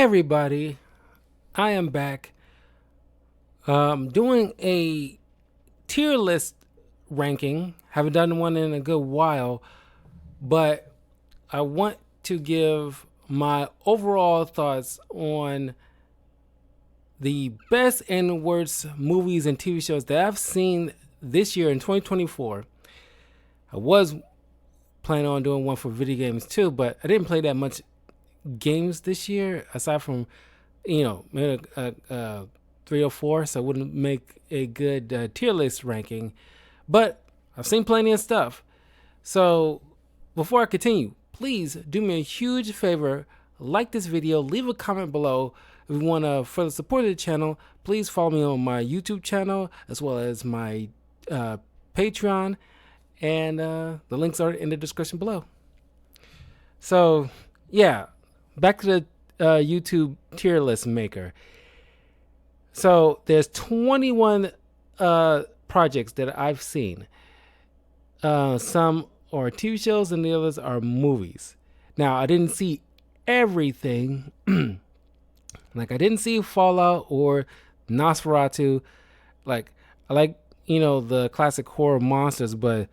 everybody, I am back doing a tier list ranking. Haven't done one in a good while, but I want to give my overall thoughts on the best and worst movies and TV shows that I've seen this year in 2024. I was planning on doing one for video games too, but I didn't play that much games this year aside from maybe 3 or 4, so it wouldn't make a good tier list ranking, but I've seen plenty of stuff. So before I continue, please do me a huge favor, like this video, leave a comment below. If you want to further support the channel, please follow me on my YouTube channel as well as my Patreon, and the links are in the description below. So yeah, back to the YouTube tier list maker. So there's 21 projects that I've seen. Some are TV shows and the others are movies. Now, I didn't see everything. Like, I didn't see Fallout or Nosferatu. Like, I like, the classic horror monsters, but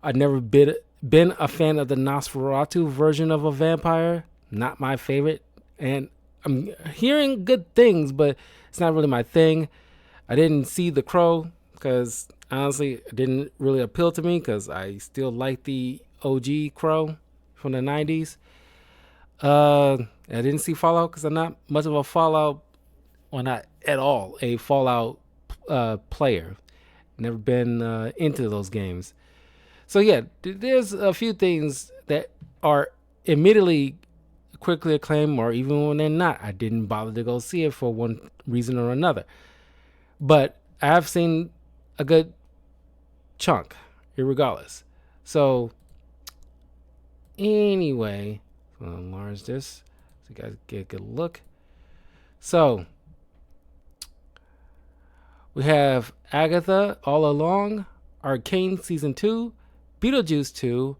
I've never been a fan of the Nosferatu version of a vampire. Not my favorite. And I'm hearing good things, but it's not really my thing. I didn't see The Crow because honestly it didn't really appeal to me because I still like the OG Crow from the 90s. I didn't see Fallout because I'm not much of a Fallout, or not at all a Fallout player. Never been into those games. So yeah, there's a few things that are immediately quickly acclaimed, or even when they're not, I didn't bother to go see it for one reason or another. But I have seen a good chunk, irregardless. So anyway, I'll enlarge this so you guys get a good look. So we have Agatha All Along, Arcane Season 2, Beetlejuice 2,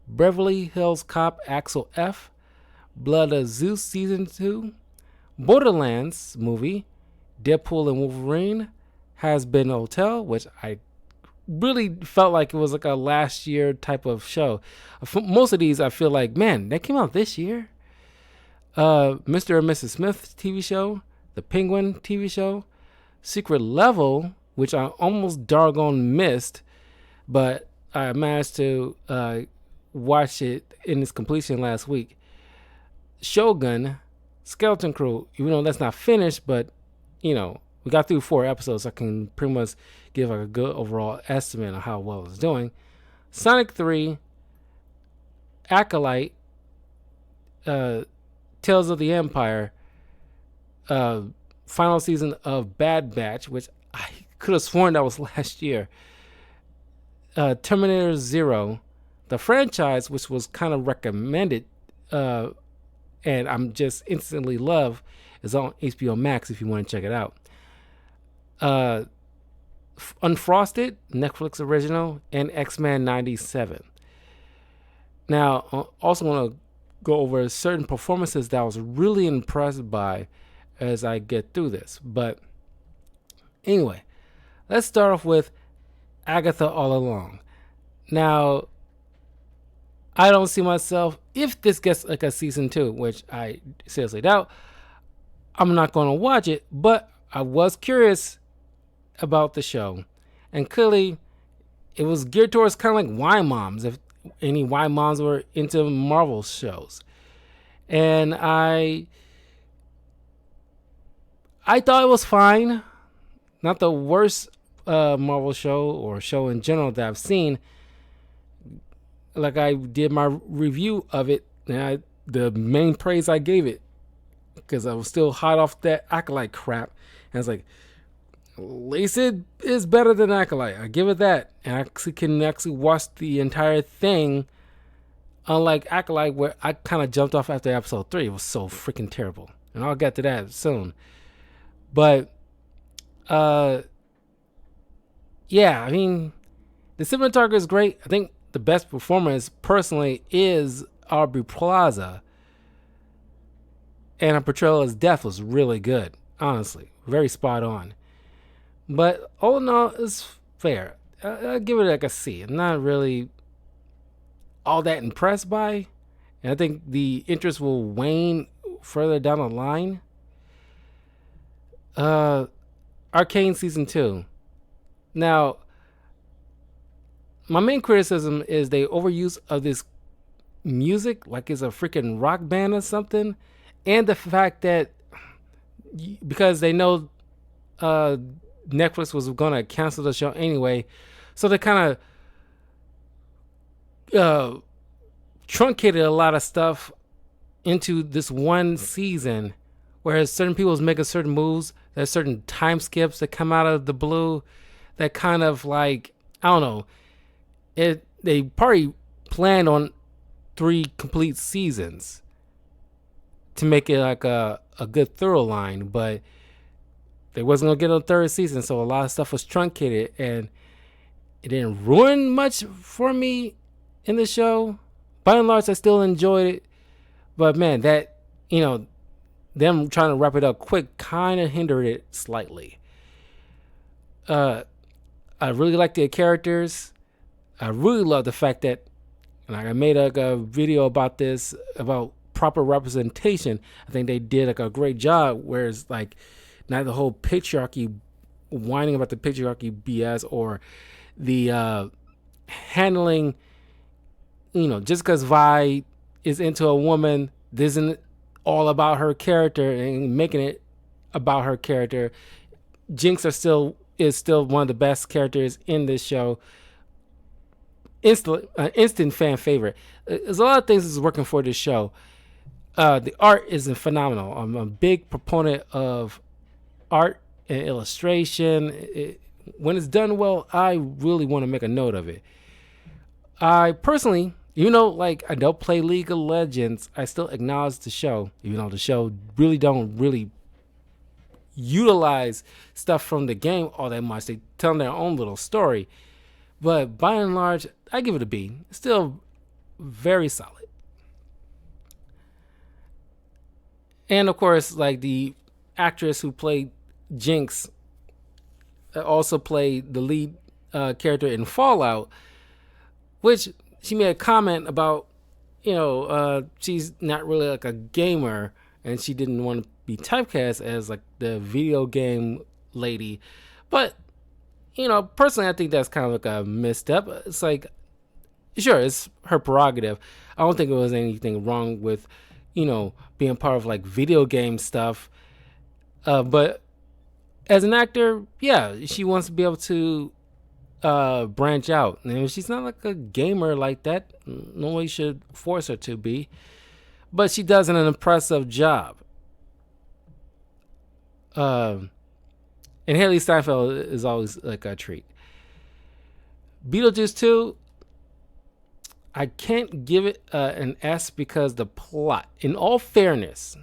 Beverly Hills Cop Axel F, Blood of Zeus Season 2, Borderlands movie, Deadpool and Wolverine, Has Been Hotel, which I really felt like it was like a last year type of show. For most of these, I feel like, man, that came out this year. Mr. and Mrs. Smith TV show, The Penguin TV show, Secret Level, which I almost doggone missed, but I managed to watch it in its completion last week. Shogun, Skeleton Crew, even though that's not finished, but we got through 4 episodes, so I can pretty much give a good overall estimate on how well it's doing. Sonic 3, Acolyte, Tales of the Empire, final season of Bad Batch, which I could have sworn that was last year. Terminator Zero, the franchise, which was kind of recommended, and I'm just instantly love, is on HBO Max if you want to check it out. Unfrosted, Netflix original, and X-Men 97. Now, I also want to go over certain performances that I was really impressed by as I get through this. But anyway, let's start off with Agatha All Along. Now, I don't see myself, if this gets like a season 2, which I seriously doubt, I'm not going to watch it, but I was curious about the show. And clearly, it was geared towards kind of like Y moms, if any Y moms were into Marvel shows. And I thought it was fine. Not the worst Marvel show or show in general that I've seen. Like, I did my review of it, and the main praise I gave it, because I was still hot off that Acolyte crap, and I was like, Lacey is better than Acolyte. I give it that, and I can actually watch the entire thing. Unlike Acolyte, where I kind of jumped off after episode 3, it was so freaking terrible, and I'll get to that soon. But yeah, I mean, the cinematography is great. I think the best performance personally is Aubrey Plaza. and her portrayal as Death was really good. Honestly, very spot on. But all in all, it's fair. I'll give it like a C. I'm not really all that impressed by, and I think the interest will wane further down the line. Uh, Arcane season 2. Now, my main criticism is they overuse of this music like it's a freaking rock band or something, and the fact that because they know uh, Netflix was gonna cancel the show anyway, so they kind of truncated a lot of stuff into this one season, whereas certain people's making certain moves. There's certain time skips that come out of the blue that kind of like, I don't know. They probably planned on 3 complete seasons to make it like a good thorough line, but they wasn't gonna get a 3rd season, so a lot of stuff was truncated, and it didn't ruin much for me in the show. By and large, I still enjoyed it, but man, that, them trying to wrap it up quick kind of hindered it slightly. I really like their characters. I really love the fact that, and I made a video about this, about proper representation. I think they did like a great job, whereas like not the whole patriarchy, whining about the patriarchy BS, or the handling, just because Vi is into a woman, this isn't all about her character and making it about her character. Jinx is still one of the best characters in this show. Instant fan favorite. There's a lot of things that's working for this show. The art is phenomenal. I'm a big proponent of art and illustration. When it's done well, I really want to make a note of it. I personally, I don't play League of Legends, I still acknowledge the show, even though the show don't really utilize stuff from the game all that much. They tell their own little story. But by and large, I give it a B. It's still very solid. And of course, like the actress who played Jinx also played the lead character in Fallout, which she made a comment about, she's not really like a gamer, and she didn't want to be typecast as like the video game lady. But, personally, I think that's kind of like a misstep. It's like, sure, it's her prerogative. I don't think there was anything wrong with, being part of like video game stuff. But as an actor, yeah, she wants to be able to branch out. And she's not like a gamer like that. Nobody should force her to be. But she does an impressive job. And Haley Steinfeld is always like a treat. Beetlejuice 2, I can't give it an S because the plot, in all fairness,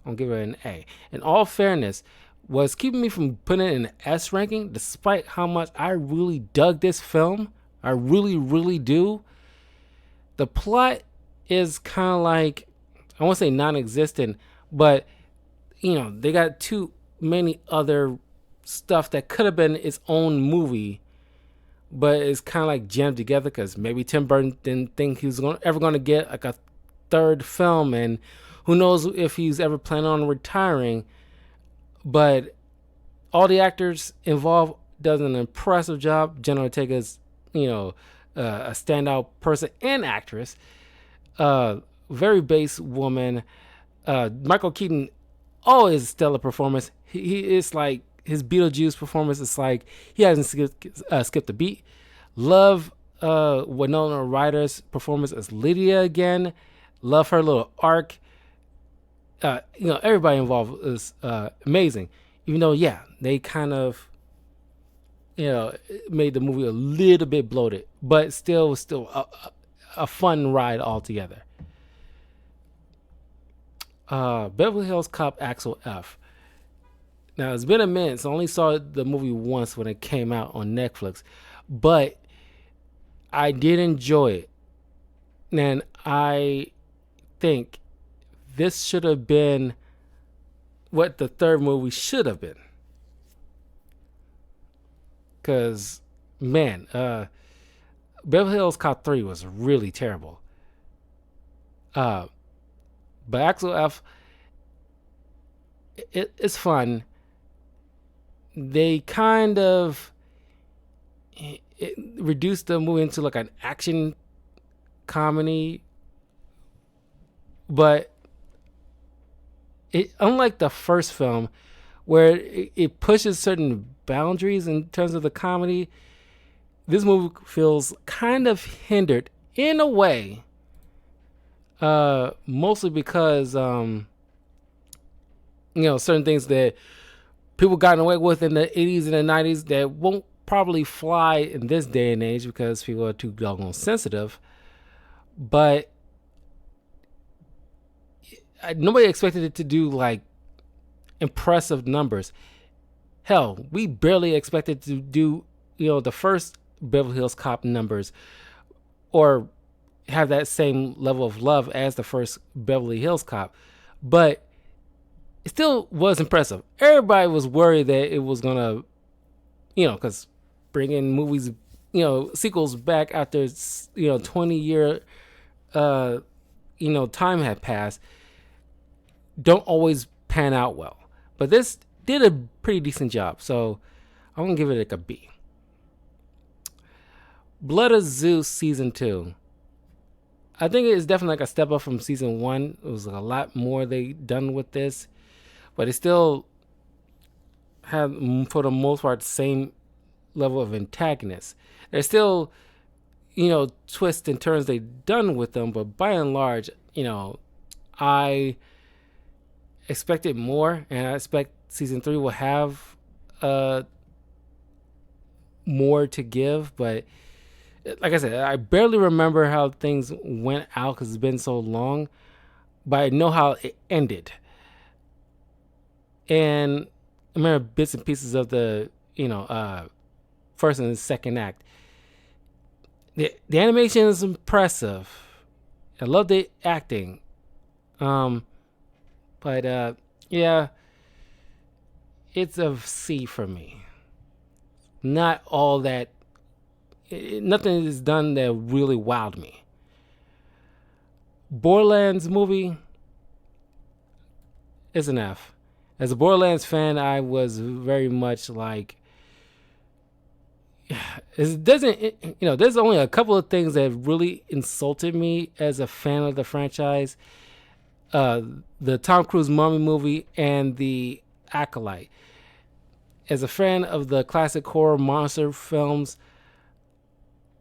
I'll give it an A. In all fairness, was keeping me from putting it in an S ranking, despite how much I really dug this film. I really, really do. The plot is kind of like, I won't say non-existent, but, they got too many other stuff that could have been its own movie, but it's kind of like jammed together because maybe Tim Burton didn't think he was ever going to get like a 3rd film, and who knows if he's ever planning on retiring. But all the actors involved does an impressive job. Jenna Ortega's, a standout person and actress. Very base woman. Michael Keaton, always a stellar performance. He is like, his Beetlejuice performance is like, he hasn't skipped a beat. Love Winona Ryder's performance as Lydia again. Love her little arc. Everybody involved is amazing. Even though, yeah, they kind of, made the movie a little bit bloated, but still a fun ride altogether. Beverly Hills Cop Axel F. Now, it's been a minute, so I only saw the movie once when it came out on Netflix, but I did enjoy it. And I think this should have been what the third movie should have been. Because, man, Beverly Hills Cop 3 was really terrible. But Axel F, it's fun. They kind of reduced the movie into like an action comedy, but unlike the first film, where it pushes certain boundaries in terms of the comedy, this movie feels kind of hindered in a way, mostly because certain things that people got away with in the 80s and the 90s that won't probably fly in this day and age because people are too doggone sensitive. But nobody expected it to do like impressive numbers. Hell, we barely expected to do, the first Beverly Hills Cop numbers or have that same level of love as the first Beverly Hills Cop. But it still was impressive. Everybody was worried that it was going to, because bringing movies, sequels back after, 20-year, time had passed, don't always pan out well. But this did a pretty decent job. So I'm going to give it like a B. Blood of Zeus Season 2. I think it's definitely like a step up from Season 1. It was like a lot more they done with this. But it still had, for the most part, the same level of antagonist. There's still, twists and turns they've done with them. But by and large, I expected more. And I expect Season 3 will have more to give. But like I said, I barely remember how things went out because it's been so long. But I know how it ended. And I remember bits and pieces of the, first and second act. The animation is impressive. I love the acting. But yeah, it's a C for me. Not all that. Nothing is done that really wowed me. Borderlands movie is an F. As a Borderlands fan, I was very much like, it doesn't, there's only a couple of things that really insulted me as a fan of the franchise. The Tom Cruise Mummy movie and the Acolyte. As a fan of the classic horror monster films,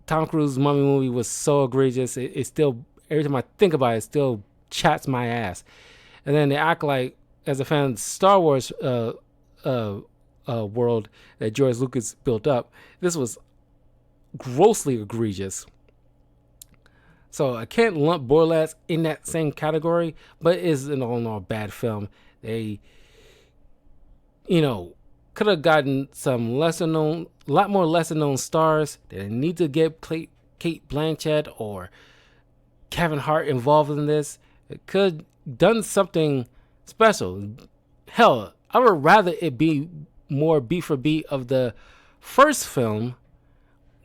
Tom Cruise Mummy movie was so egregious. It still, every time I think about it, it still chats my ass. And then the Acolyte, as a fan of the Star Wars world that George Lucas built up, this was grossly egregious. So I can't lump Borderlands in that same category, but it's an all-in-all bad film. They, could have gotten some a lot more lesser-known stars. They didn't need to get Kate Blanchett or Kevin Hart involved in this. It could have done something special. Hell, I would rather it be more beat for beat of the first film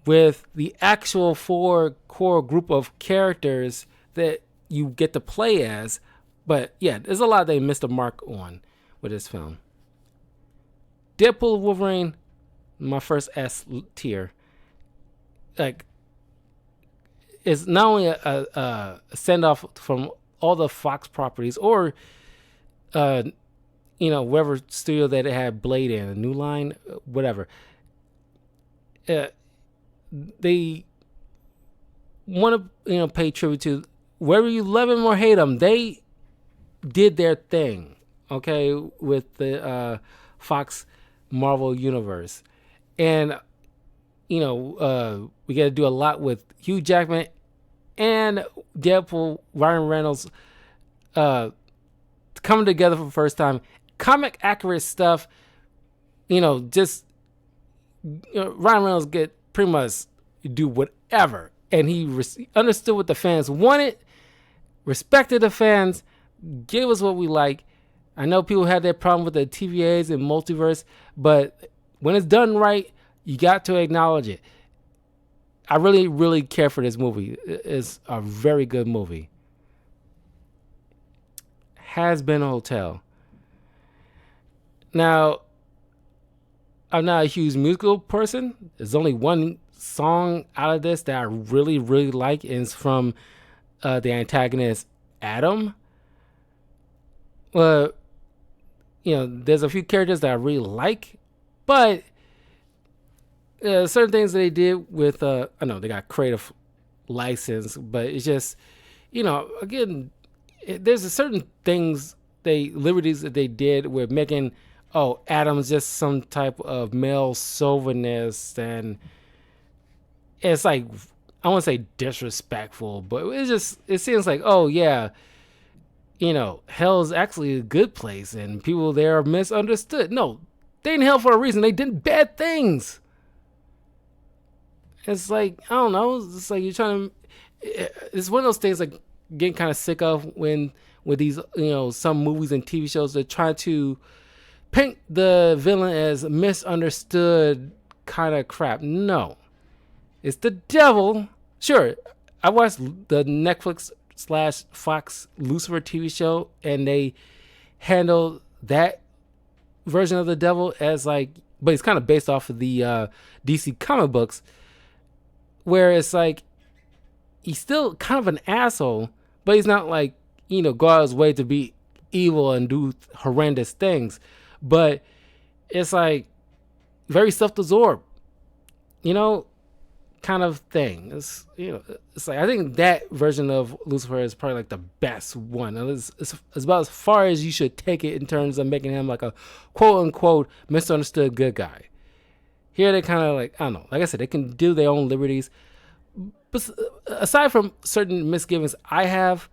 with the actual 4 core group of characters that you get to play as. But yeah, there's a lot they missed the mark on with this film. Deadpool Wolverine, my first S tier. Like, it's not only a send off from all the Fox properties or whatever studio that it had Blade in, a New Line, whatever. They want to, pay tribute to whether you love them or hate them. They did their thing, okay, with the Fox Marvel universe, and we got to do a lot with Hugh Jackman and Deadpool, Ryan Reynolds, coming together for the first time. Comic accurate stuff, just Ryan Reynolds get pretty much do whatever, and he understood what the fans wanted, respected the fans, Give us what we like. I know people have that problem with the TVAs and multiverse, but when it's done right, you got to acknowledge it. I really, really care for this movie. It's a very good movie. Has Been Hotel. Now, I'm not a huge musical person. There's only one song out of this that I really, really like, and it's from the antagonist Adam. Well, there's a few characters that I really like, but certain things that they did with, I know they got creative license, but it's just, again, there's a certain things liberties that they did with making, Adam's just some type of male chauvinist, and it's like, I won't say disrespectful, but it seems like, oh yeah, hell's actually a good place and people there are misunderstood. No, they in hell for a reason. They did bad things. It's like, I don't know. It's like you're trying to. It's one of those things like getting kind of sick of when with these, some movies and TV shows that try to paint the villain as misunderstood kind of crap. No, it's the devil. Sure, I watched the Netflix / Fox Lucifer TV show, and they handle that version of the devil as like, but it's kind of based off of the DC comic books, where it's like he's still kind of an asshole, but he's not like, go out his way to be evil and do horrendous things. But it's like very self-absorbed, kind of thing. It's like, I think that version of Lucifer is probably like the best one. It's about as far as you should take it in terms of making him like a quote unquote misunderstood good guy. Here they kind of like, I don't know, like I said, they can do their own liberties. But aside from certain misgivings I have,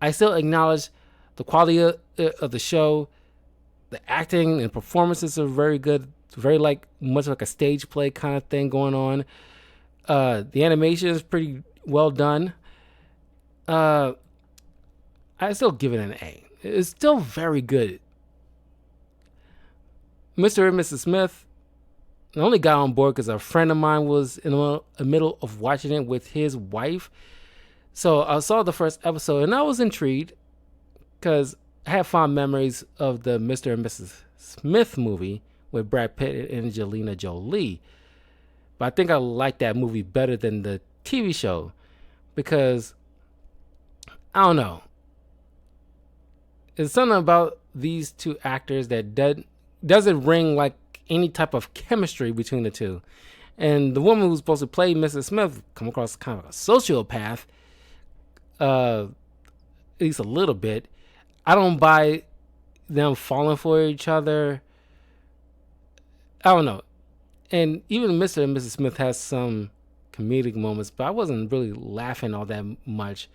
I still acknowledge the quality of the show. The acting and performances are very good. It's very much like a stage play kind of thing going on. The animation is pretty well done. I still give it an A. It's still very good. Mr. and Mrs. Smith, I only got on board because a friend of mine was in the middle of watching it with his wife. So I saw the first episode and I was intrigued because I have fond memories of the Mr. and Mrs. Smith movie with Brad Pitt and Angelina Jolie. But I think I like that movie better than the TV show because, I don't know, there's something about these two actors that doesn't ring like any type of chemistry between the two. And the woman who's supposed to play Mrs. Smith come across kind of a sociopath, at least a little bit. I don't buy them falling for each other. I don't know. And even Mr. and Mrs. Smith has some comedic moments, but I wasn't really laughing all that much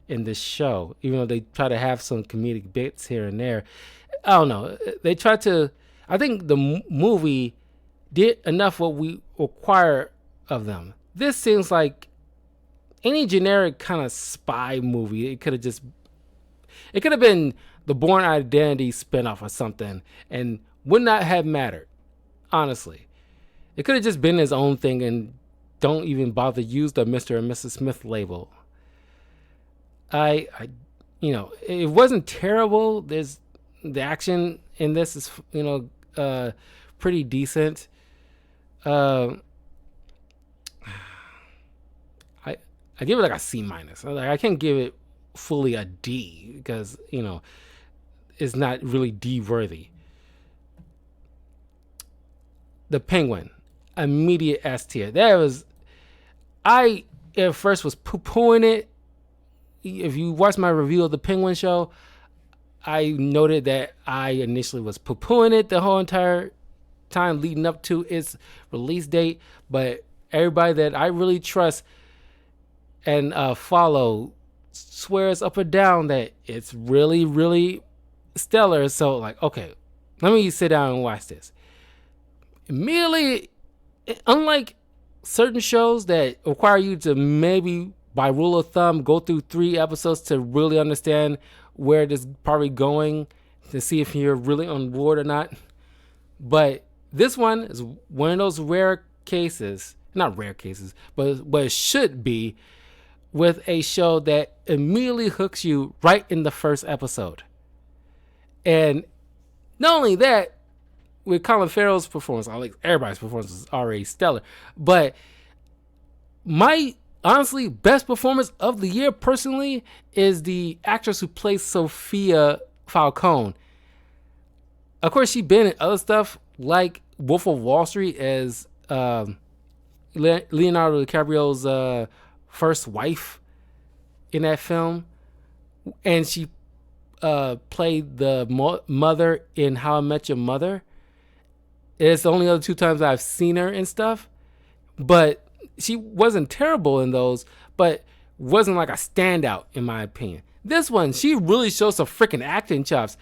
in this show, even though they try to have some comedic bits here and there. I don't know. They try to, I think the movie did enough what we require of them. This seems like any generic kind of spy movie. It could have been the Bourne Identity spinoff or something and would not have mattered, honestly. It could have just been his own thing and don't even bother use the Mr. and Mrs. Smith label. It wasn't terrible. There's the action in this is, pretty decent. I give it like a C minus. I can't give it fully a D because, it's not really D worthy. The Penguin, immediate S tier. I at first was poo-pooing it. If you watch my review of the Penguin show, I noted that I initially was poo-pooing it the whole entire time leading up to its release date, but everybody that I really trust and follow swears up or down that it's really, really stellar. So like, okay, let me sit down and watch this. Immediately, unlike certain shows that require you to maybe by rule of thumb go through 3 episodes to really understand where this is probably going to see if you're really on board or not. But this one is one of those rare cases, not rare cases, but it should be, with a show that immediately hooks you right in the first episode. And not only that, with Colin Farrell's performance, I like everybody's performance is already stellar, but my honestly best performance of the year personally is the actress who plays Sophia Falcone. Of course, she's been in other stuff like Wolf of Wall Street as Leonardo DiCaprio's first wife in that film, and she played the mother in How I Met Your Mother. It's the only other 2 times I've seen her and stuff, but she wasn't terrible in those, but wasn't like a standout in my opinion. This one, she really shows some freaking acting chops.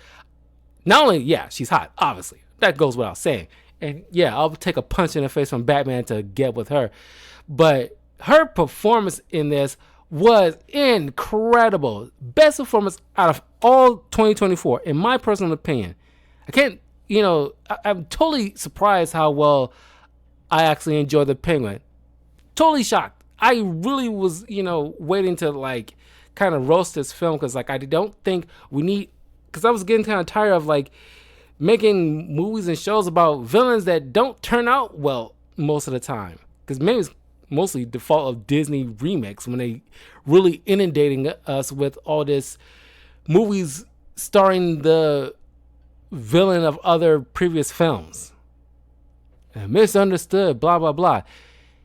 Not only, yeah, she's hot, obviously. That goes without saying. And yeah, I'll take a punch in the face from Batman to get with her. But her performance in this was incredible. Best performance out of all 2024, in my personal opinion. I can't, I'm totally surprised how well I actually enjoyed The Penguin. Totally shocked. I really was, waiting to like kind of roast this film because like I don't think we need, because I was getting kind of tired of like making movies and shows about villains that don't turn out well most of the time. Because maybe it's mostly the fault of Disney remakes when they really inundating us with all this movies starring the villain of other previous films. And misunderstood, blah, blah, blah.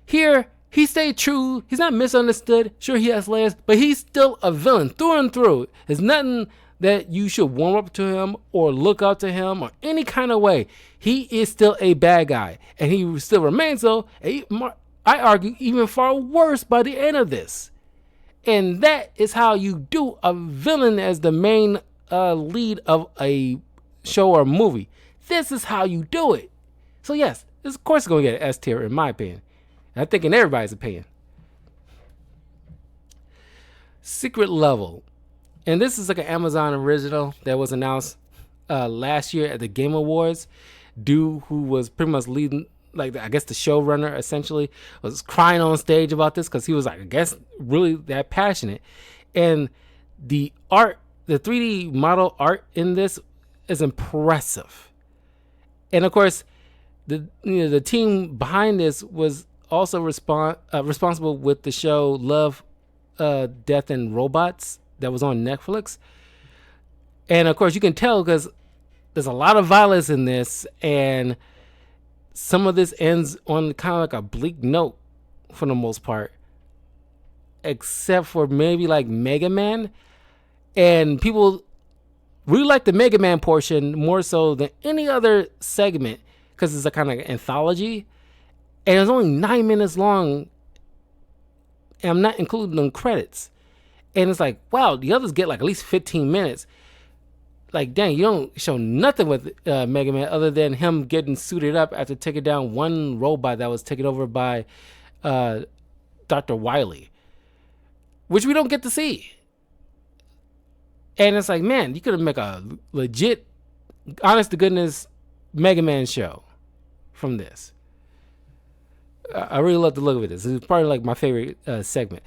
Here, he stayed true. He's not misunderstood. Sure, he has layers, but he's still a villain through and through. There's nothing that you should warm up to him or look up to him or any kind of way. He is still a bad guy, and he still remains so. I argue even far worse by the end of this. And that is how you do a villain as the main lead of a show or movie. This is how you do it. So yes, this of course is going to get an S tier in my opinion. I think in everybody's opinion. Secret Level. And this is like an Amazon original that was announced last year at the Game Awards. Dude who was pretty much leading, like I guess the showrunner essentially, was crying on stage about this because he was like, I guess really that passionate. And the art, the 3D model art in this is impressive. And of course, the team behind this was also responsible with the show Love, Death and Robots that was on Netflix. And of course you can tell because there's a lot of violence in this, and some of this ends on kind of like a bleak note for the most part, except for maybe like Mega Man. And people really like the Mega Man portion more so than any other segment because it's a kind of anthology, and it's only 9 minutes long, and I'm not including the credits. And it's like, wow, the others get like at least 15 minutes. Like, dang, you don't show nothing with Mega Man other than him getting suited up after taking down one robot that was taken over by Dr. Wily, which we don't get to see. And it's like, man, you could have made a legit, honest to goodness Mega Man show from this. I really love the look of it. This is probably like my favorite segment.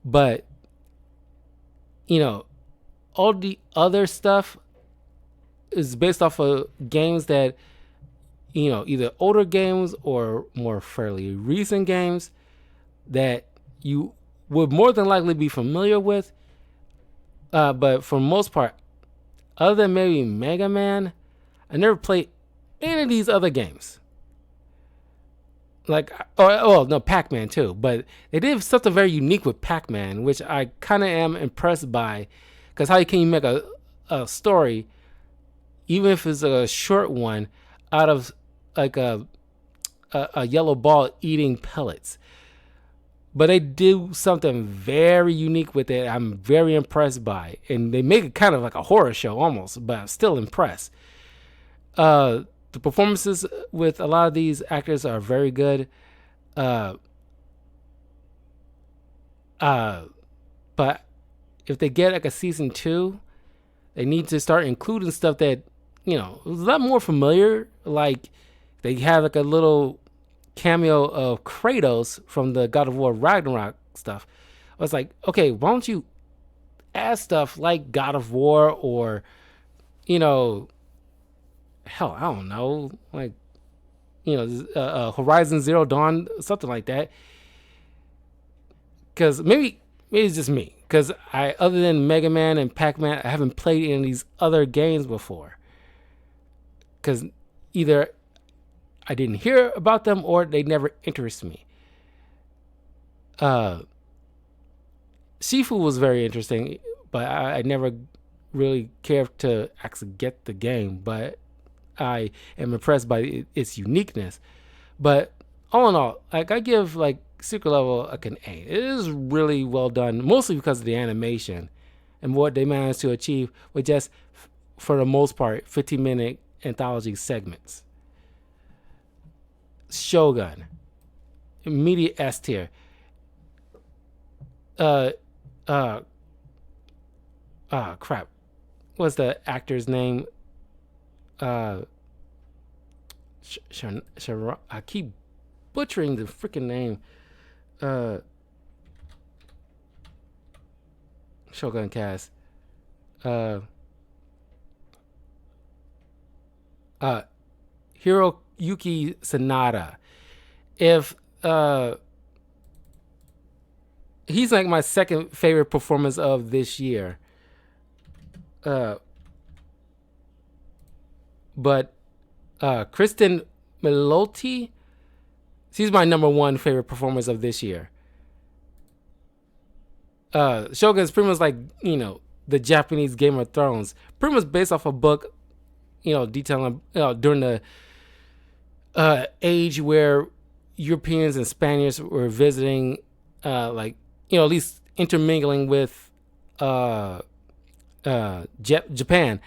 But, all the other stuff is based off of games that, either older games or more fairly recent games that you would more than likely be familiar with. But for the most part, other than maybe Mega Man, I never played any of these other games. Like, Pac-Man too. But they did something very unique with Pac-Man, which I kind of am impressed by. Because how can you make a story, even if it's a short one, out of like a yellow ball eating pellets? But they do something very unique with it. I'm very impressed by. And they make it kind of like a horror show almost, but I'm still impressed. The performances with a lot of these actors are very good. But if they get like a season 2, They need to start including stuff that, is a lot more familiar. Like they have like a little cameo of Kratos from the God of War Ragnarok stuff. I was like, okay, why don't you add stuff like God of War or, hell, I don't know, like, Horizon Zero Dawn, something like that. Because maybe it's just me. Because other than Mega Man and Pac-Man, I haven't played any of these other games before. Because either I didn't hear about them or they never interested me. Shifu was very interesting, but I never really cared to actually get the game. But I am impressed by its uniqueness. But all in all, like I give like Secret Level like an A. It is really well done, mostly because of the animation and what they managed to achieve with just, for the most part, 15-minute anthology segments. Shogun, immediate S tier. Crap. What's the actor's name? I keep butchering the freaking name. Shogun cast. Hiroyuki Sanada. If he's like my second favorite performance of this year. But Kristen Milotti, she's my number one favorite performance of this year. Shogun's pretty much like, the Japanese Game of Thrones. Pretty much based off a book, detailing during the age where Europeans and Spaniards were visiting, at least intermingling with Japan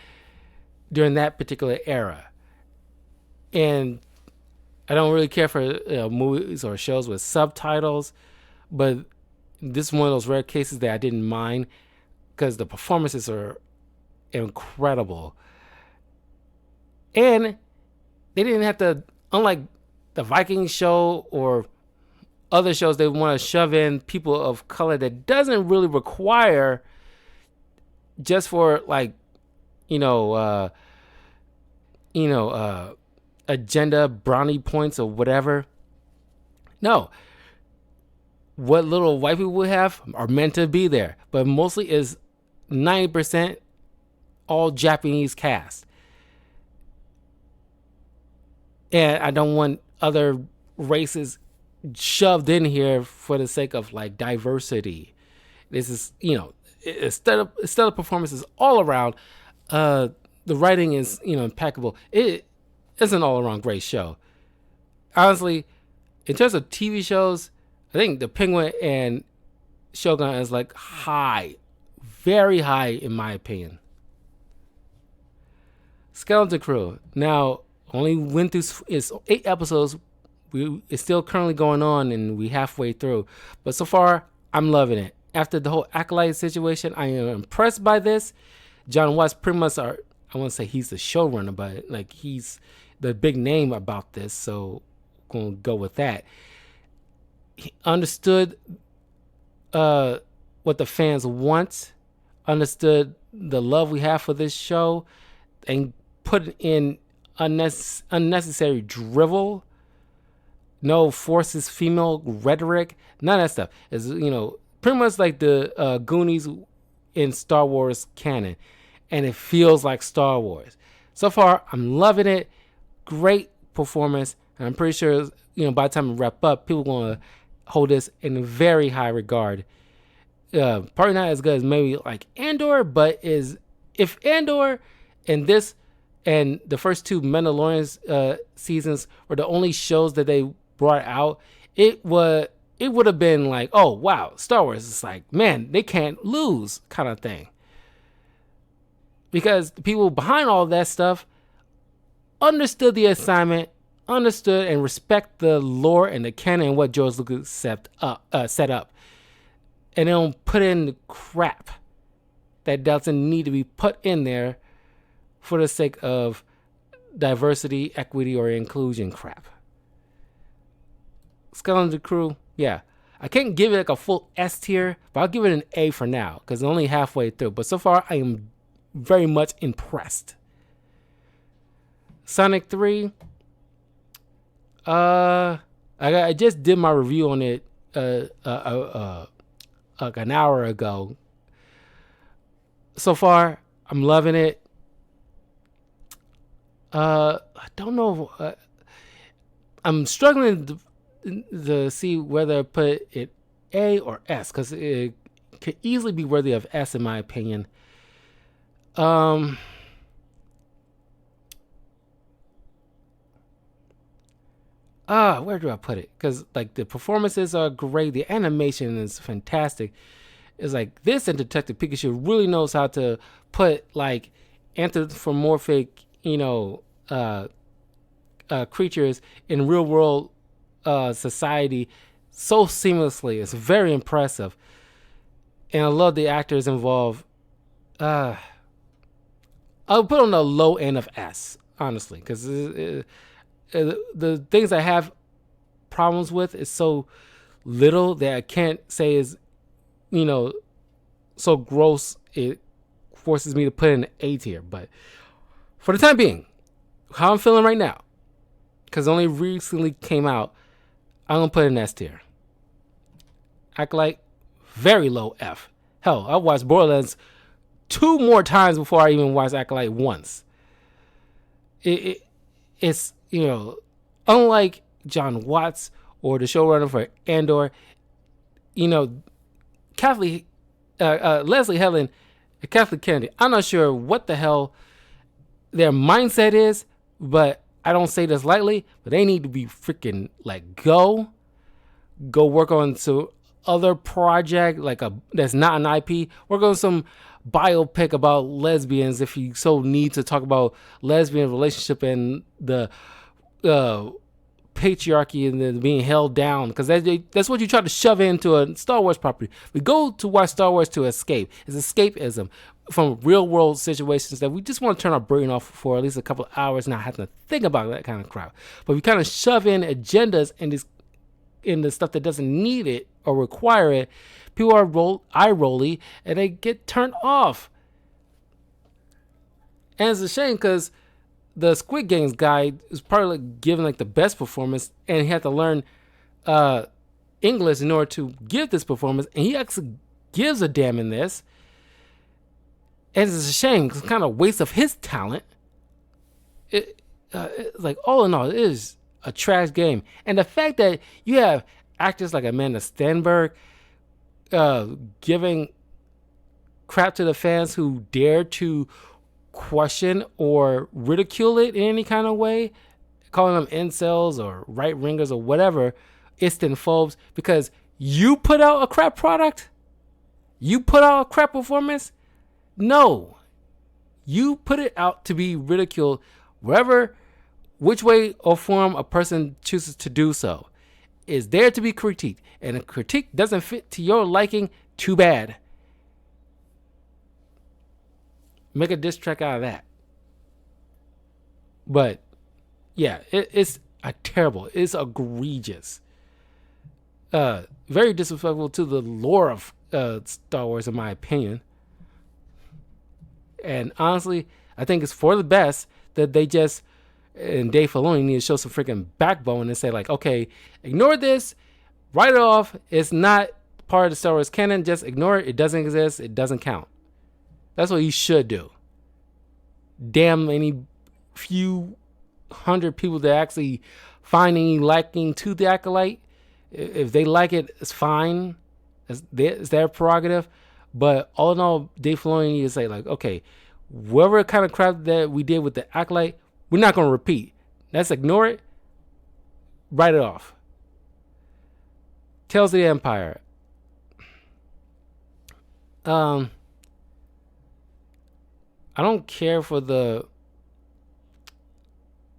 during that particular era. And I don't really care for movies or shows with subtitles, but this is one of those rare cases that I didn't mind because the performances are incredible. And they didn't have to, unlike the Viking show or other shows, they want to shove in people of color that doesn't really require just for agenda brownie points or whatever. No, what little white people we have are meant to be there, but mostly is 90% all Japanese cast. And I don't want other races shoved in here for the sake of like diversity. This is, stellar performances all around. The writing is, impeccable. It's an all around great show. Honestly, in terms of TV shows, I think The Penguin and Shogun is like high, very high in my opinion. Skeleton Crew. Now, only went through it's 8 episodes. It's still currently going on, and we halfway through. But so far, I'm loving it. After the whole Acolyte situation, I am impressed by this. John Watts pretty much I want to say he's the showrunner, but like he's the big name about this, so I'm gonna go with that. He understood what the fans want, understood the love we have for this show, and put in unnecessary drivel, no forces female rhetoric, none of that stuff. Is pretty much like the Goonies in Star Wars canon, and it feels like Star Wars. So far, I'm loving it. Great performance, and I'm pretty sure by the time we wrap up, people are gonna hold this in very high regard. Probably not as good as maybe like Andor, but if Andor and this and the first 2 Mandalorian seasons were the only shows that they brought out, it would have been like, oh wow, Star Wars is like, man, they can't lose kind of thing. Because the people behind all that stuff understood the assignment, understood and respect the lore and the canon and what George Lucas set up. And they don't put in the crap that doesn't need to be put in there for the sake of diversity, equity, or inclusion crap. Skeleton Crew, yeah. I can't give it like a full S tier, but I'll give it an A for now because it's only halfway through. But so far, I am very much impressed. Sonic 3, I just did my review on it like an hour ago. So far, I'm loving it. I don't know. I'm struggling to see whether I put it A or S because it could easily be worthy of S in my opinion. Where do I put it? Because like the performances are great, the animation is fantastic. It's like this, and Detective Pikachu really knows how to put like anthropomorphic, creatures in real world society so seamlessly. It's very impressive, and I love the actors involved. I'll put on the low end of S, honestly, because the things I have problems with is so little that I can't say is, so gross it forces me to put in an A tier. But for the time being, how I'm feeling right now, because it only recently came out, I'm going to put it in S tier. Acolyte, very low F. Hell, I watched Borderlands 2 more times before I even watched Acolyte once. It's, unlike John Watts or the showrunner for Andor, Kathleen, Leslie Helen and Kathleen Kennedy, I'm not sure what the hell their mindset is, but I don't say this lightly, but they need to be freaking like go work on some other project that's not an IP. Work on some biopic about lesbians if you so need to talk about lesbian relationship and the patriarchy and the being held down, because that's what you try to shove into a Star Wars property. We go to watch Star Wars to escape. It's escapism from real world situations that we just want to turn our brain off for at least a couple of hours, not have to think about that kind of crap. But we kind of shove in agendas and in the stuff that doesn't need it or require it. People are eye rolly and they get turned off. And it's a shame because the Squid Games guy is probably giving the best performance, and he had to learn English in order to give this performance, and he actually gives a damn in this. And it's a shame because it's kind of a waste of his talent. It's like all in all, it is a trash game. And the fact that you have actors like Amanda Stenberg giving crap to the fans who dare to question or ridicule it in any kind of way, calling them incels or right ringers or whatever, Istanphobes, because you put out a crap product, you put out a crap performance. No, you put it out to be ridiculed, which way or form a person chooses to do so is there to be critiqued, and if critique doesn't fit to your liking, too bad. Make a diss track out of that. But yeah, it's it's egregious. Very disrespectful to the lore of Star Wars, in my opinion. And honestly, I think it's for the best that they just, and Dave Filoni need to show some freaking backbone and say okay, ignore this, write it off. It's not part of the Star Wars canon. Just ignore it. It doesn't exist. It doesn't count. That's what he should do. Damn any few hundred people that actually find any liking to the Acolyte. If they like it, it's fine. It's their prerogative. But all in all, Dave Filoni needs to say okay, whatever kind of crap that we did with the Acolyte, we're not going to repeat. Let's ignore it. Write it off. Tales of the Empire. I don't care for the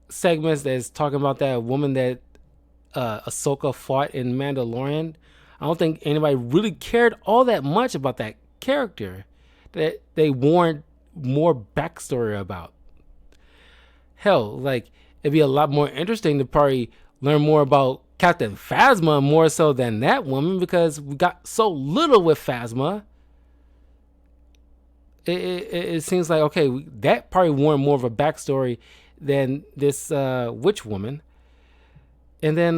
segments that's talking about that woman that Ahsoka fought in Mandalorian. I don't think anybody really cared all that much about that character. that they warrant more backstory about. Hell, like it'd be a lot more interesting to probably learn more about Captain Phasma more so than that woman, because we got so little with Phasma. It seems like, okay, that probably warrant more of a backstory than this witch woman. And then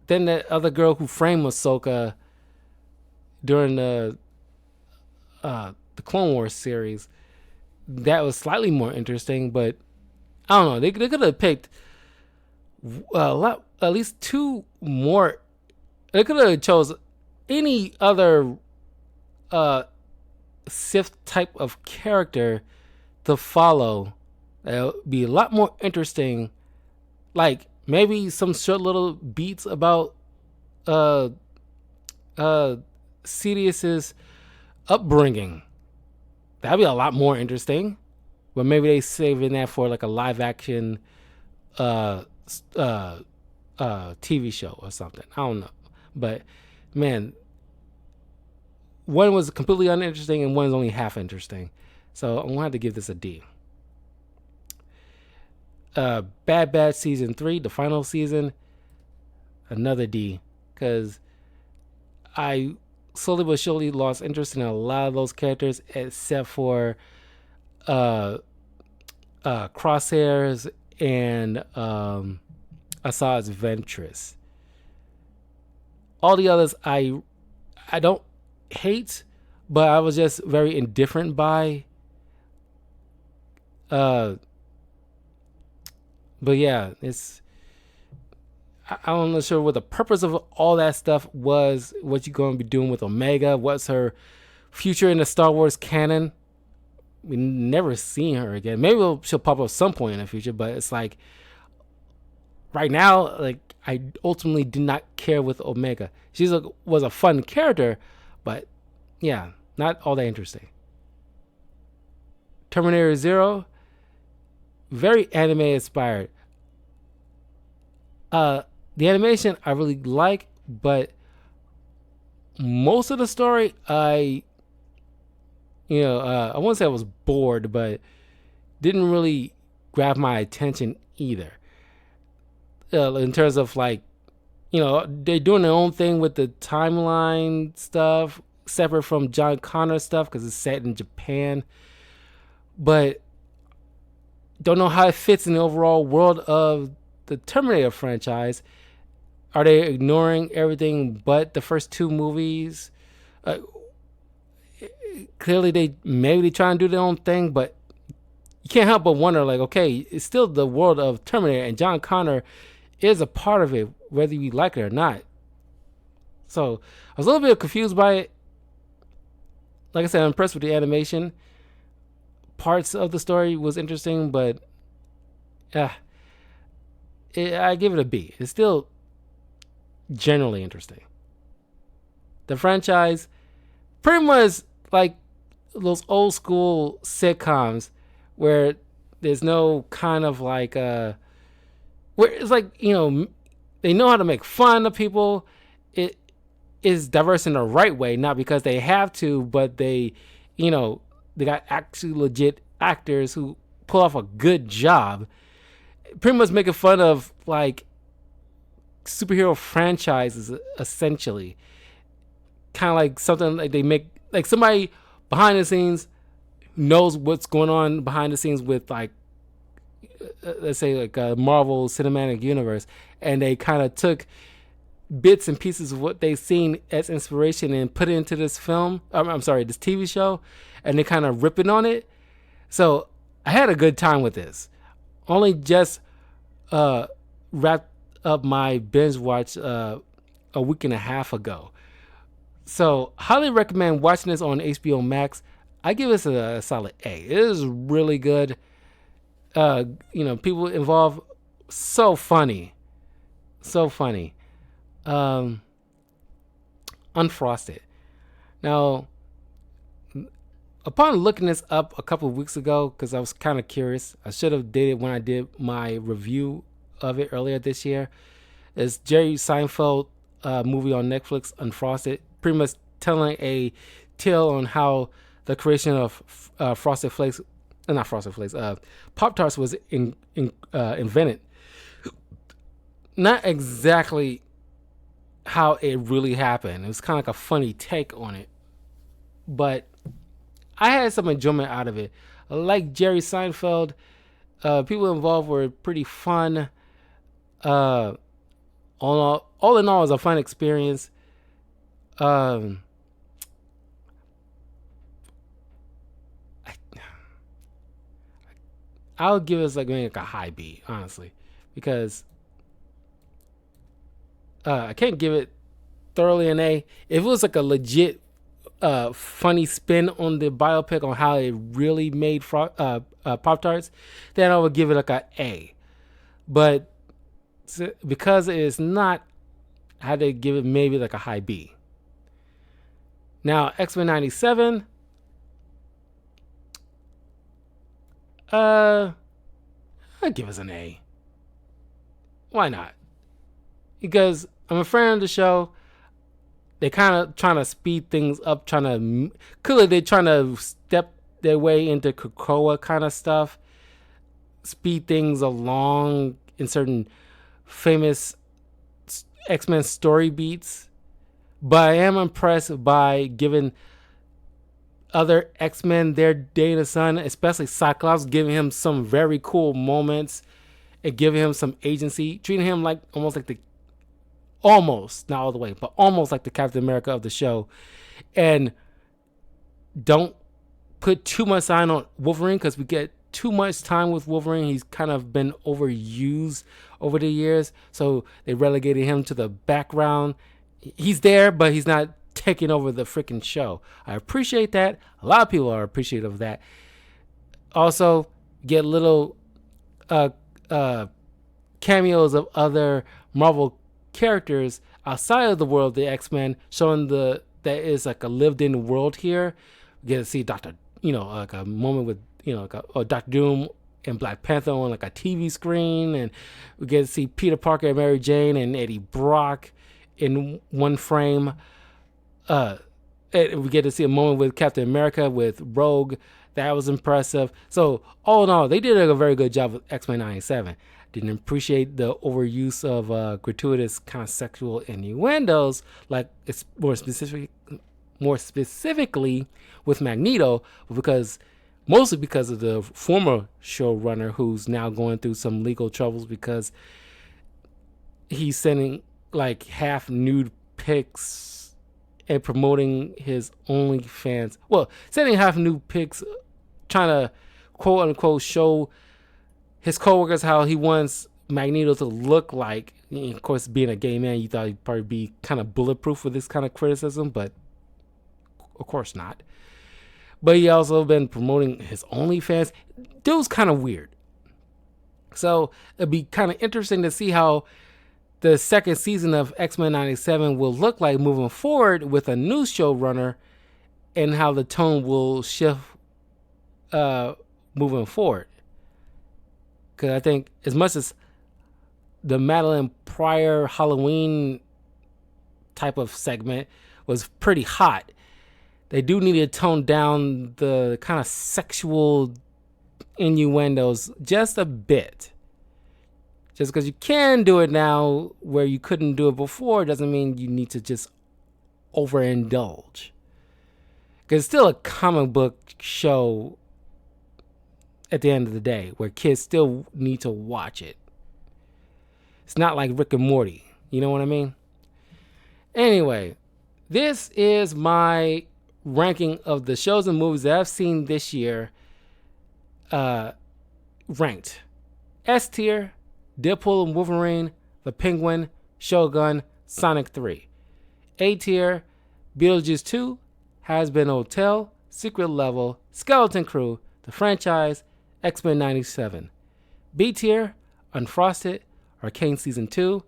that other girl who framed Ahsoka during the Clone Wars series, that was slightly more interesting. But I don't know, they could have picked at least two more. They could have chose any other Sith type of character to follow. That would be a lot more interesting. Like maybe some short little beats about uh Sidious's upbringing. That'd be a lot more interesting. But maybe they saving that for like a live action uh TV show or something. I don't know. But man, one was completely uninteresting and one is only half interesting. So I'm gonna have to give this a D. Bad Batch season 3, the final season, another D, because I slowly but surely lost interest in a lot of those characters except for Crosshairs and Asajj Ventress. All the others I don't hate, but I was just very indifferent by. But yeah, I'm not sure what the purpose of all that stuff was. What you going to be doing with Omega? What's her future in the Star Wars canon? We never seen her again. Maybe she'll pop up some point in the future, but it's like right now, like I ultimately did not care with Omega. She was a fun character, but yeah, not all that interesting. Terminator Zero, very anime inspired. The animation I really like, but most of the story I wouldn't say I was bored, but didn't really grab my attention either. In terms of like, they're doing their own thing with the timeline stuff, separate from John Connor stuff because it's set in Japan, but don't know how it fits in the overall world of the Terminator franchise. Are they ignoring everything but the first two movies? Clearly, they try and do their own thing, but you can't help but wonder, like, okay, it's still the world of Terminator, and John Connor is a part of it, whether you like it or not. So I was a little bit confused by it. Like I said, I'm impressed with the animation. Parts of the story was interesting, but I give it a B. It's still generally interesting. The franchise, pretty much like those old school sitcoms where there's no kind of like where it's like, they know how to make fun of people. It is diverse in the right way, not because they have to, but they got actually legit actors who pull off a good job. Pretty much making fun of like superhero franchises, essentially. Kind of like something like they make, like somebody behind the scenes knows what's going on behind the scenes with, like, let's say like a Marvel Cinematic Universe, and they kind of took bits and pieces of what they've seen as inspiration and put it into this film. This TV show, and they kind of ripping on it. So I had a good time with this. Only just wrapped up my binge watch a week and a half ago. So highly recommend watching this on HBO Max. I give this a solid A. It is really good. People involved, so funny. Unfrosted. Now, upon looking this up a couple of weeks ago, because I was kind of curious, I should have did it when I did my review of it earlier this year. It's Jerry Seinfeld movie on Netflix, Unfrosted. Pretty much telling a tale on how the creation of Frosted Flakes, not Frosted Flakes, Pop-Tarts was invented. Not exactly how it really happened. It was kind of like a funny take on it. But I had some enjoyment out of it. Like Jerry Seinfeld, people involved were pretty fun. All in all, it was a fun experience. I'll give it maybe like a high B, honestly, because I can't give it thoroughly an A. If it was like a legit funny spin on the biopic on how it really made Pop-Tarts, then I would give it like a A. But because it is not, I had to give it maybe like a high B. Now, X-Men 97, I'd give us an A. Why not? Because I'm a friend of the show. They kind of trying to speed things up, clearly they're trying to step their way into Krakoa kind of stuff, speed things along in certain famous X-Men story beats. But I am impressed by giving other X-Men their day in the sun, especially Cyclops, giving him some very cool moments and giving him some agency, treating him like almost not all the way, but almost like the Captain America of the show. And don't put too much sign on Wolverine, because we get too much time with Wolverine. He's kind of been overused over the years, so they relegated him to the background. He's there, but he's not taking over the freaking show. I appreciate that. A lot of people are appreciative of that. Also, get little cameos of other Marvel characters outside of the world of the X-Men, showing that is like a lived-in world here. We get to see like a moment with Dr. Doom and Black Panther on like a TV screen, and we get to see Peter Parker and Mary Jane and Eddie Brock in one frame. And we get to see a moment with Captain America with Rogue. That was impressive. So all in all, they did a very good job with X-Men 97. Didn't appreciate the overuse of gratuitous kind of sexual innuendos, like it's more specifically with Magneto, mostly because of the former showrunner, who's now going through some legal troubles because he's sending like half nude pics and promoting his OnlyFans. Well, sending half nude pics, trying to quote unquote show his coworkers how he wants Magneto to look like. Of course, being a gay man, you thought he'd probably be kind of bulletproof with this kind of criticism, but of course not. But he also been promoting his OnlyFans. Dude's kind of weird. So it'd be kind of interesting to see how the second season of X-Men 97 will look like moving forward with a new showrunner, and how the tone will shift moving forward. Because I think as much as the Madeline Pryor Halloween type of segment was pretty hot, they do need to tone down the kind of sexual innuendos just a bit. Just because you can do it now where you couldn't do it before doesn't mean you need to just overindulge. Because it's still a comic book show at the end of the day, where kids still need to watch it. It's not like Rick and Morty. You know what I mean? Anyway, this is my ranking of the shows and movies that I've seen this year, ranked. S tier: Deadpool and Wolverine, The Penguin, Shogun, Sonic 3. A tier: Beetlejuice 2, Has-Been Hotel, Secret Level, Skeleton Crew, The Franchise, X-Men 97. B tier: Unfrosted, Arcane Season 2,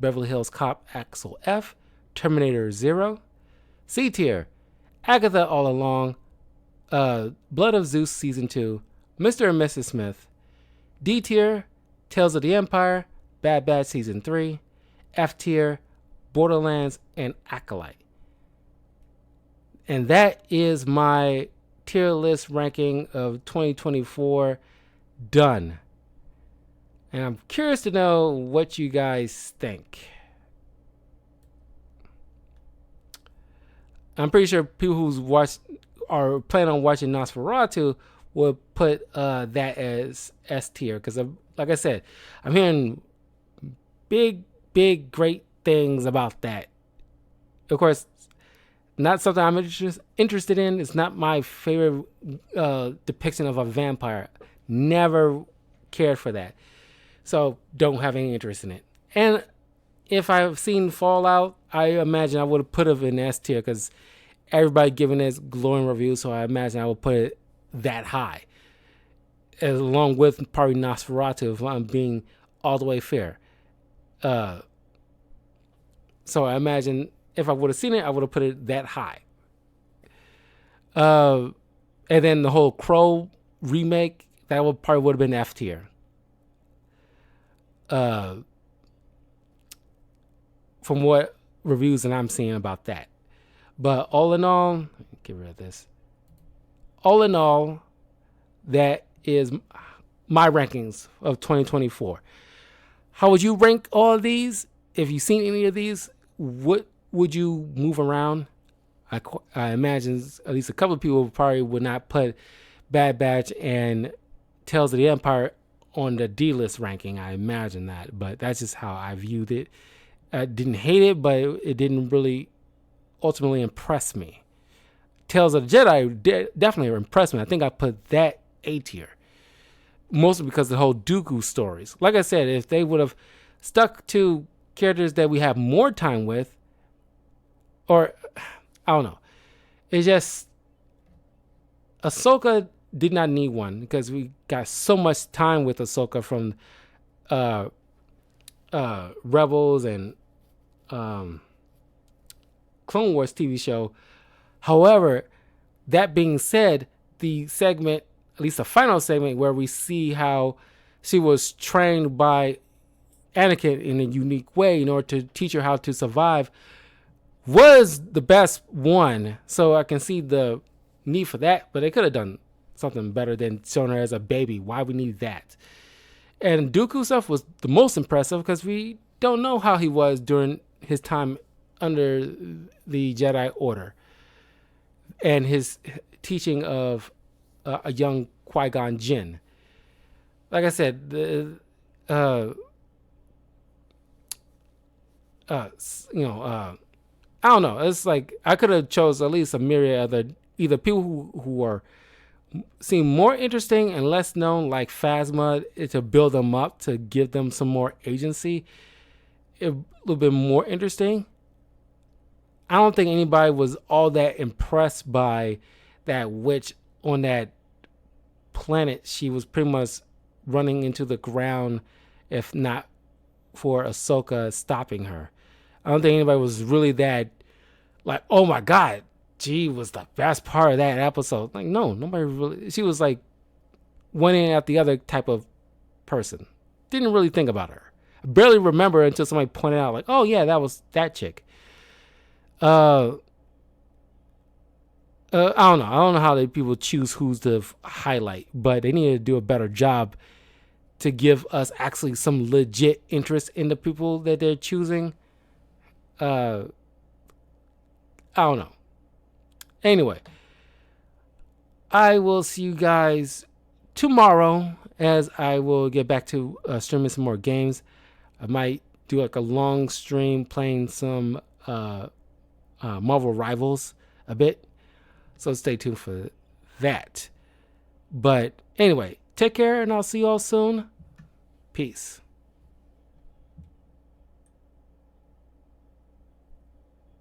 Beverly Hills Cop Axel F, Terminator 0. C tier: Agatha All Along, Blood of Zeus Season 2, Mr. and Mrs. Smith. D tier: Tales of the Empire, Bad Batch Season 3. F tier: Borderlands and Acolyte. And that is my tier list ranking of 2024 done. And I'm curious to know what you guys think. I'm pretty sure people who's watched or plan on watching Nosferatu will put that as S tier because, like I said, I'm hearing big, great things about that. Of course, not something I'm interested in. It's not my favorite depiction of a vampire. Never cared for that. So don't have any interest in it. And if I've seen Fallout, I imagine I would have put it in S tier because everybody giving this glowing review. So I imagine I would put it that high, as along with probably Nosferatu, if I'm being all the way fair. So I imagine if I would have seen it, I would have put it that high. And then the whole Crow remake, that would probably would have been F tier. From what reviews that I'm seeing about that. But all in all, get rid of this. All in all, that is my rankings of 2024. How would you rank all of these? If you've seen any of these, what would you move around? I imagine at least a couple of people probably would not put Bad Batch and Tales of the Empire on the D-list ranking. I imagine that, but that's just how I viewed it. I didn't hate it, but it didn't really ultimately impress me. Tales of the Jedi definitely impressed me. I think I put that A tier, mostly because of the whole Dooku stories. Like I said, if they would have stuck to characters that we have more time with, or I don't know, it's just Ahsoka did not need one because we got so much time with Ahsoka from Rebels and Clone Wars TV show. However, that being said, the segment, at least the final segment where we see how she was trained by Anakin in a unique way in order to teach her how to survive, was the best one. So I can see the need for that, but they could have done something better than showing her as a baby. Why we need that? And Dooku stuff was the most impressive because we don't know how he was during his time under the Jedi Order and his teaching of a young Qui-Gon Jinn. Like I said, I don't know. It's like I could have chose at least a myriad of either people who are seem more interesting and less known, like Phasma, to build them up to give them some more agency, a little bit more interesting. I don't think anybody was all that impressed by that witch on that planet. She was pretty much running into the ground, if not for Ahsoka stopping her. I don't think anybody was really that like, oh my God, she was the best part of that episode. Like, no, nobody really. She was like one in at the other type of person. Didn't really think about her. I barely remember until somebody pointed out, like, oh yeah, that was that chick. I don't know. I don't know how they people choose who's to highlight, but they need to do a better job to give us actually some legit interest in the people that they're choosing. I don't know. Anyway, I will see you guys tomorrow as I will get back to streaming some more games. I might do like a long stream playing some Marvel Rivals a bit. So stay tuned for that. But anyway, take care and I'll see you all soon. Peace.